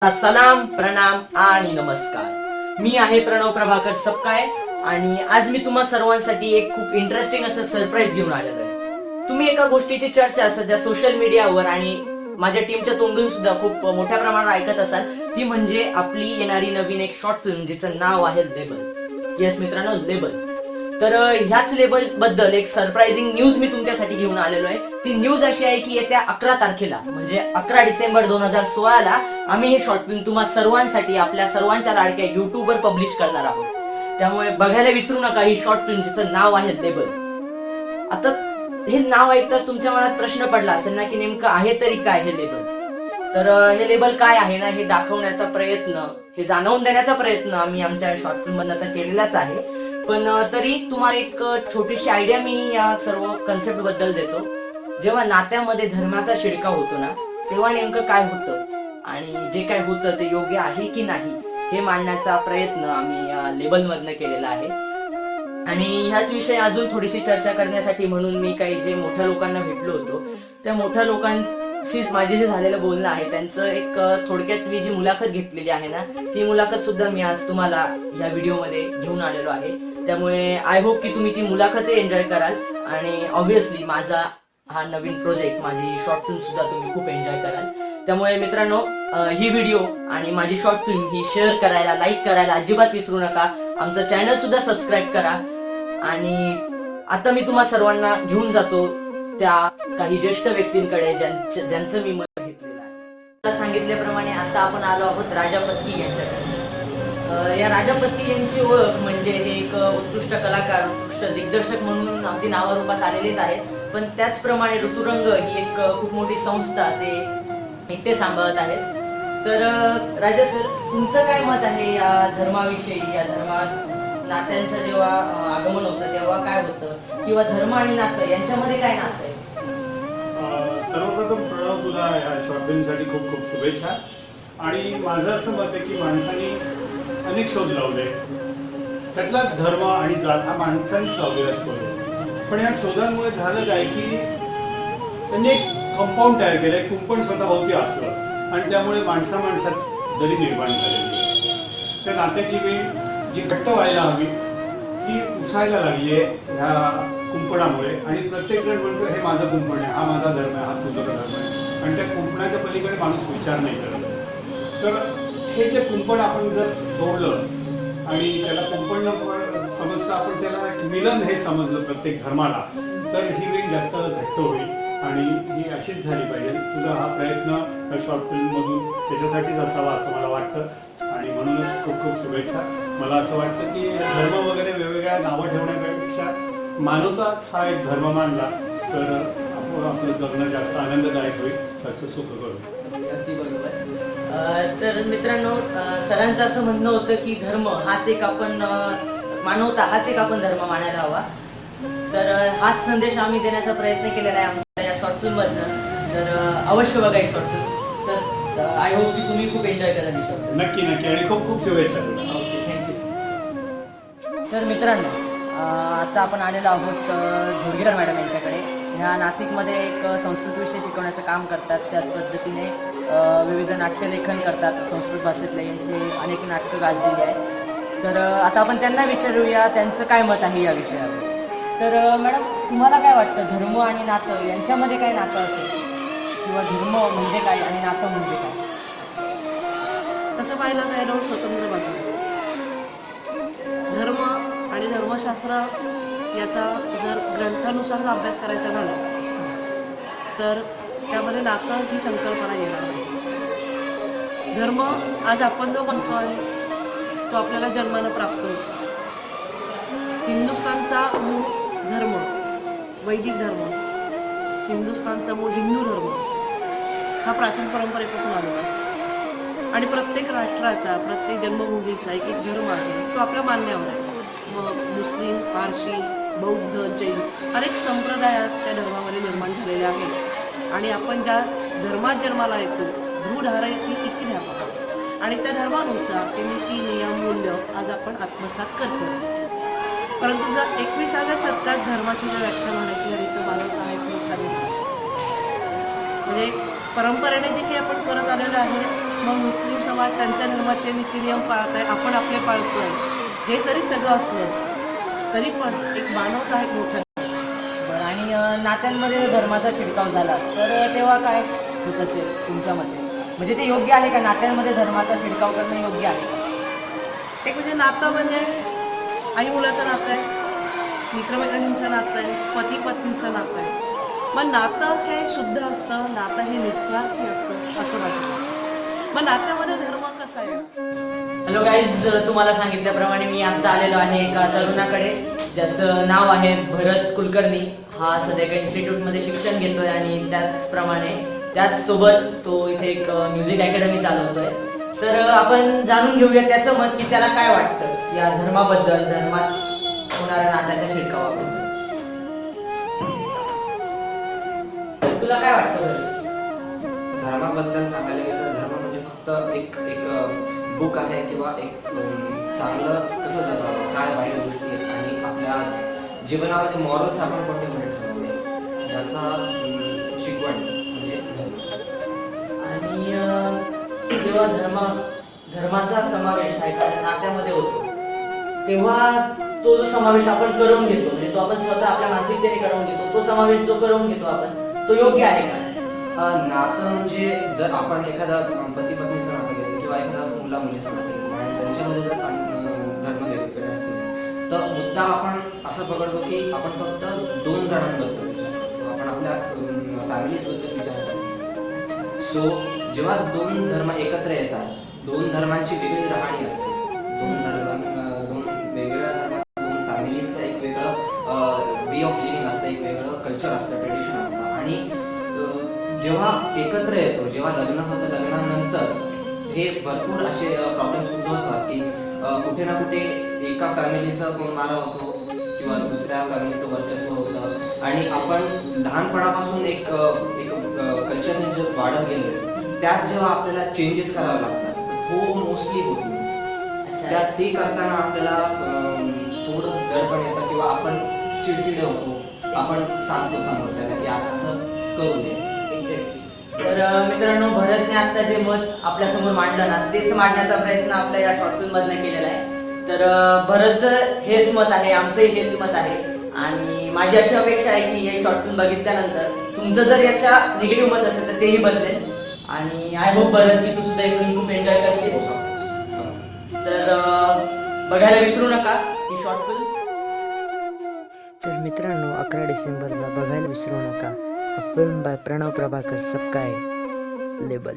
सलाम प्रणाम आणि नमस्कार. मी आहे प्रणव प्रभाकर सपकाळे आणि आज मी तुम्हा सर्वांसाठी एक खूप इंटरेस्टिंग असं सरप्राईज घेऊन आलेलो आहे. तुम्ही एका गोष्टीची चर्चा सध्या सोशल मीडियावर आणि माझ्या टीमच्या तोंडून सुद्धा खूप मोठ्या प्रमाणावर ऐकत असाल, ती म्हणजे आपली येणारी नवीन एक शॉर्ट फिल्म जिचं नाव आहे लेबल. येस मित्रांनो, लेबल. तर ह्याच लेबल बद्दल एक सरप्राइझिंग न्यूज मी तुमच्यासाठी घेऊन आलेलो आहे. ती न्यूज अशी आहे की येत्या 11 तारखेला म्हणजे 11 डिसेंबर 2016 ला आम्ही हे शॉर्ट फिल्म तुम्हा सर्वांसाठी आपल्या सर्वांच्या लाडक्या युट्यूबवर पब्लिश करणार आहोत. त्यामुळे बघायला विसरू नका ही शॉर्ट फिल्म जिचं नाव आहे लेबल. आता हे नाव ऐकताच तुमच्या मनात प्रश्न पडला असेल ना की नेमकं आहे तरी काय हे लेबल. तर हे लेबल काय आहे ना हे दाखवण्याचा प्रयत्न, हे जाणवून देण्याचा प्रयत्न आम्ही आमच्या शॉर्ट फिल्म मध्ये आता केलेलाच आहे. पण तरी तुम्हाला एक छोटीशी आयडिया मी या सर्व कन्सेप्ट बद्दल देतो. जेव्हा नात्यामध्ये धर्माचा शिडकाव होतो ना, तेव्हा नेमकं काय होतं आणि जे काय होतं ते योग्य आहे की नाही हे मांडण्याचा प्रयत्न आम्ही या लेबल मधनं केलेला आहे. आणि ह्याच विषयी अजून थोडीशी चर्चा करण्यासाठी म्हणून मी काही जे मोठ्या लोकांना भेटलो होतो, त्या मोठ्या लोकांशी माझे जे झालेलं बोलणं आहे त्यांचं एक थोडक्यात मी जी मुलाखत घेतलेली आहे ना, ती मुलाखत सुद्धा मी आज तुम्हाला या व्हिडिओमध्ये घेऊन आलेलो आहे. त्यामुळे आय होप की तुम्ही ती मुलाखत एन्जॉय कराल आणि ऑब्विसली माझा हा नवीन प्रोजेक्ट, माझी शॉर्ट फिल्म सुद्धा तुम्ही खूप एन्जॉय कराल. त्यामुळे मित्रांनो, ही व्हिडिओ आणि माझी शॉर्ट फिल्म ही शेअर करायला, लाईक करायला अजिबात विसरू नका. आमचं चॅनल सुद्धा सबस्क्राईब करा. आणि आता मी तुम्हा सर्वांना घेऊन जातो त्या काही ज्येष्ठ व्यक्तींकडे ज्यांचं मी मत घेतलेलं आहे. सांगितल्याप्रमाणे आता आपण आलो आहोत राजा पत्की यांच्याकडे. या राजा पत्की यांची ओळख म्हणजे हे एक उत्कृष्ट कलाकार, उत्कृष्ट दिग्दर्शक म्हणून अगदी नावारूपास आलेलेच आहेत. पण त्याचप्रमाणे ऋतुरंग ही एक खूप मोठी संस्था ते एकटे सांभाळत आहेत. तर राजा सर, तुमचं काय मत आहे या धर्माविषयी? या धर्मात नात्यांचं जेव्हा आगमन होतं तेव्हा काय होतं, किंवा धर्म आणि नातं यांच्यामध्ये काय नातं आहे? सर्वप्रथम प्रणव, तुला या शॉर्ट फिल्मसाठी खूप खूप शुभेच्छा. आणि माझं असं मत आहे की माणसाने अनेक शोध लावले, त्यातलाच धर्म आणि जात हा माणसानेच लावलेला शोध आहे. पण या शोधांमुळे झालं काय की त्यांनी एक कंपाऊंड तयार केलं, एक कुंपण स्वतःभोवती आखलं आणि त्यामुळे माणसात दरी निर्माण झालेली. त्या नात्याची वेळ जी घट्ट व्हायला हवी ती उसायला लागली आहे ह्या कुंपणामुळे. आणि प्रत्येक जण म्हणतो हे माझं कुंपण आहे, हा माझा धर्म आहे, हा तुझा धर्म आहे. आणि त्या कुंपणाच्या पलीकडे माणूस विचार नाही करत. तर हे जे कुंपण आपण जर तोडलं आणि त्याला कुंपण न समजता आपण त्याला मिलन हे समजलं प्रत्येक धर्माला, तर ही वेळ जास्त घट्ट होईल आणि ही अशीच झाली पाहिजे. तुझा हा प्रयत्न शॉर्ट फिल्ममधून त्याच्यासाठीच असावा असं मला वाटतं आणि म्हणूनच खूप खूप शुभेच्छा. मला असं वाटतं की धर्म वगैरे वेगवेगळ्या नावं ठेवण्यापेक्षा मानवताच हा एक धर्म मानला तर आपलं जगणं जास्त आनंददायक होईल, जास्त सुख करू. अगदी बरोबर. तर मित्रांनो, सरांचं असं म्हणणं होतं की धर्म हाच एक आपण मानवता हाच एक आपण धर्म मानायला हवा. तर हाच संदेश आम्ही देण्याचा प्रयत्न केलेला आहे आमच्या या शॉर्ट फिल्म मधनं. तर अवश्य बघा ही short film. Sir, I hope की तुम्ही खूप एन्जॉय कराल ही शॉर्ट फिल्म. नक्की नक्की आणि खूप खूप शुभेच्छा. Okay, thank you. तर मित्रांनो, आता आपण आलेलो आहोत झोडगेकर मॅडम यांच्याकडे. ह्या नाशिकमध्ये एक संस्कृत विषय शिकवण्याचं काम करतात. त्याच पद्धतीने विविध नाट्यलेखन करतात संस्कृत भाषेतले. यांचे अनेक नाटकं गाजलेली आहे. तर आता आपण त्यांना विचारूया त्यांचं काय मत आहे या विषयावर. तर मॅडम, तुम्हाला काय वाटतं, धर्म आणि नातं यांच्यामध्ये काय नातं असेल, किंवा धर्म म्हणजे काय आणि नातं म्हणजे काय? तसं पाहिलं तर रोज स्वतंत्र बाजू. धर्म आणि धर्मशास्त्र याचा जर ग्रंथानुसार अभ्यास करायचा झाला तर त्यामध्ये नातं ही संकल्पना येणार नाही. धर्म आज आपण जो म्हणतो आहे तो आपल्याला जन्मानं प्राप्त होतो. हिंदुस्थानचा मूळ धर्म वैदिक धर्म, हिंदुस्थानचा मूळ हिंदू धर्म हा प्राचीन परंपरेपासून आलेला आहे. आणि प्रत्येक राष्ट्राचा, प्रत्येक जन्मभूमीचा एक एक धर्म आहे, तो आपल्या मान्यावर आहे. मग मुस्लिम, पारशी, बौद्ध, जैन अनेक संप्रदाय आज त्या धर्मामध्ये निर्माण झालेले आहेत. आणि आपण ज्या धर्मात जन्माला येतो, भूधारा ती किती धर्म आणि त्या धर्मानुसार ते नीती, नियम, मूल्य आज आपण आत्मसात करतो. परंतु जर 21व्या शतकात धर्माची जर व्याख्या म्हणायची झाली तर मला म्हणजे परंपरेने जे काही आपण करत आलेलं आहे मग मुस्लिम समाज त्यांच्या धर्माचे नीतिनियम पाळत आहे, आपण आपले पाळतोय. हे जरी सगळं असलं तरी पण एक मानवता आहे मोठा. बरं, आणि नात्यांमध्ये धर्माचा शिडकाव झाला तर तेव्हा काय होत असेल तुमच्या मते? म्हणजे ते योग्य आहे का? नात्यांमध्ये धर्माचा शिडकाव करणं योग्य आहे का? एक म्हणजे नातं म्हणजे आई मुलाचं नातं आहे, मित्रमैत्रिणींचं नातं आहे, पती पत्नीचं नातं आहे. मग नातं हे शुद्ध असतं, नातं हे निस्वार्थी असतं असं माझं मत. मग नात्यामध्ये धर्म कसा आहे? हॅलो गाईज, तुम्हाला सांगितल्याप्रमाणे मी आता आलेलो आहे एका तरुणाकडे ज्याचं नाव आहे भरत कुलकर्णी. हा सध्या एका इन्स्टिट्यूटमध्ये शिक्षण घेतोय आणि त्याच सोबत तो इथे एक म्युझिक अकॅडमी चालवतोय. तर आपण जाणून घेऊया त्याचं मत की त्याला काय वाटतं या धर्माबद्दल, धर्मात होणाऱ्या नात्याच्या शिडकावाबद्दल. तुला काय वाटतं बरं? धर्माबद्दल सांगायला गेलं तर धर्म म्हणजे फक्त एक एक बुक आहे किंवा एक चांगलं कसं जगावं, काय वाईट गोष्टी आहेत आणि आपल्या जीवनामध्ये मॉरल्स आपण कोणते कोणते ठरवले याचा शिकवण म्हणजे धर्म. आणि जेव्हा धर्माचा समावेश आहे का नात्यामध्ये होतो तेव्हा तो जो समावेश आपण करून घेतो, म्हणजे तो आपण स्वतः आपल्या मानसिकतेने करून घेतो, तो समावेश जो करून घेतो आपण, तो योग्य आहे का? नातं म्हणजे जर आपण एखादा पती पत्नीचं नातं घेतलं किंवा एखादा मुला मुलीचं नातं घेतलं आणि त्यांच्यामध्ये जर धर्म वेगवेगळे असतील तर मुद्दा आपण असं पकडतो की आपण फक्त 2 जणांबद्दल विचार करतो, आपण आपल्या फॅमिलीजबद्दल विचार करतो. सो जेव्हा 2 धर्म एकत्र येतात, 2 धर्मांची वेगळी राहणी असते, 2 वेगवेगळ्या धर्मात 2 फॅमिलीजचं एक वेगळं वे ऑफ लिव्हिंग असतं, एक वेगळं कल्चर असतं, ट्रेडिशन असतं. आणि जेव्हा एकत्र येतो, जेव्हा लग्न होतं, लग्नानंतर हे भरपूर असे प्रॉब्लेम्स उद्भवतात की कुठे ना कुठे एका फॅमिलीचा कोण मारा होतो किंवा दुसऱ्या फॅमिलीचं वर्चस्व होतं आणि आपण लहानपणापासून एक कल्चरने जे वाढत गेलो त्यात जेव्हा आपल्याला चेंजेस करावे लागतात तर तो मोस्टली होत नाही. त्यात ते करताना आपल्याला थोडं दडपण येतं किंवा आपण चिडचिडे होतो, आपण सांगतो समोरच्याला की असं करू नये. तर मित्रांनो, भरतने आता जे मत आपल्या समोर मांडलं ना तेच मांडण्याचा प्रयत्न आपल्या या शॉर्ट फिल्म मधनं केलेला आहे. तर भरतचं हेच मत आहे, आमचंही हेच मत आहे आणि माझी अशी अपेक्षा आहे की हे शॉर्ट फिल्म बघितल्यानंतर तुमचं जर याच्या निगेटिव्ह मत असेल तर तेही बदलेल. आणि आय होप भरत की तू सुद्धा ही फिल्म खूप एन्जॉय करशील. तर बघायला विसरू नका ही शॉर्ट फिल्म. तर मित्रांनो, 11 डिसेंबरला बघायला विसरू नका. फिल्म बाय प्रणव प्रभाकर सबकाय लेबल.